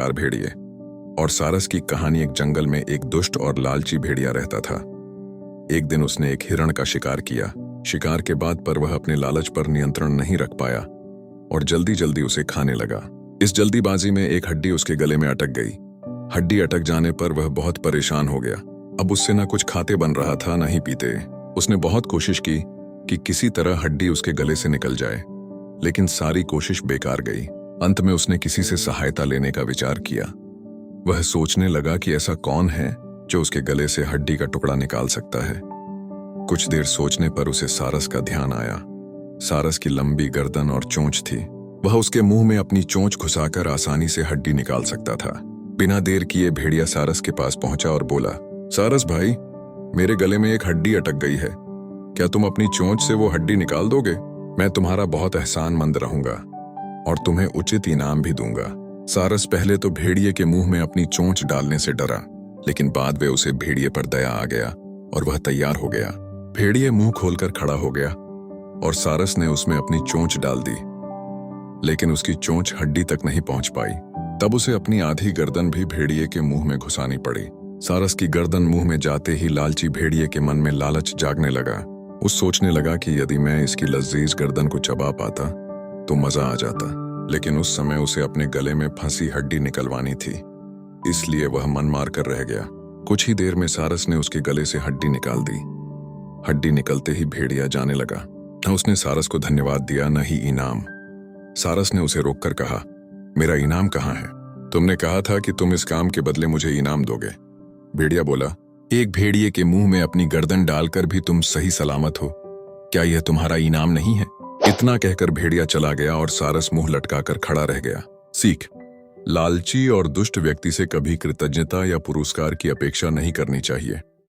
चार भेड़िए। और सारस की कहानी। एक जंगल में एक दुष्ट और लालची भेड़िया रहता था। एक दिन उसने एक हिरण का शिकार किया। शिकार के बाद पर वह अपने लालच पर नियंत्रण नहीं रख पाया और जल्दी जल्दी उसे खाने लगा। इस जल्दीबाजी में एक हड्डी उसके गले में अटक गई। हड्डी अटक जाने पर वह बहुत परेशान हो गया। अब उससे न कुछ खाते बन रहा था न ही पीते। उसने बहुत कोशिश की कि किसी तरह हड्डी उसके गले से निकल जाए, लेकिन सारी कोशिश बेकार गई। अंत में उसने किसी से सहायता लेने का विचार किया। वह सोचने लगा कि ऐसा कौन है जो उसके गले से हड्डी का टुकड़ा निकाल सकता है। कुछ देर सोचने पर उसे सारस का ध्यान आया। सारस की लंबी गर्दन और चोंच थी। वह उसके मुंह में अपनी चोंच घुसाकर आसानी से हड्डी निकाल सकता था। बिना देर किए भेड़िया सारस के पास पहुंचा और बोला, सारस भाई, मेरे गले में एक हड्डी अटक गई है। क्या तुम अपनी चोंच से वो हड्डी निकाल दोगे? मैं तुम्हारा बहुत एहसानमंद रहूंगा और तुम्हें उचित इनाम भी दूंगा। सारस पहले तो भेड़िए के मुंह में अपनी चोंच डालने से डरा, लेकिन बाद में उसे भेड़िए पर दया आ गया और वह तैयार हो गया। भेड़िए मुंह खोलकर खड़ा हो गया और सारस ने उसमें अपनी चोंच डाल दी, लेकिन उसकी चोंच हड्डी तक नहीं पहुंच पाई। तब उसे अपनी आधी गर्दन भी भेड़िए के मुंह में घुसानी पड़ी। सारस की गर्दन मुंह में जाते ही लालची भेड़िए के मन में लालच जागने लगा। उस सोचने लगा कि यदि मैं इसकी लजीज गर्दन को चबा पाता तो मजा आ जाता, लेकिन उस समय उसे अपने गले में फंसी हड्डी निकलवानी थी, इसलिए वह मन मार कर रह गया। कुछ ही देर में सारस ने उसके गले से हड्डी निकाल दी। हड्डी निकलते ही भेड़िया जाने लगा। न उसने सारस को धन्यवाद दिया न ही इनाम। सारस ने उसे रोककर कहा, मेरा इनाम कहाँ है? तुमने कहा था कि तुम इस काम के बदले मुझे इनाम दोगे। भेड़िया बोला, एक भेड़िए के मुंह में अपनी गर्दन डालकर भी तुम सही सलामत हो। क्या यह तुम्हारा इनाम नहीं है? इतना कहकर भेड़िया चला गया और सारस मुंह लटकाकर खड़ा रह गया। सीख: लालची और दुष्ट व्यक्ति से कभी कृतज्ञता या पुरस्कार की अपेक्षा नहीं करनी चाहिए।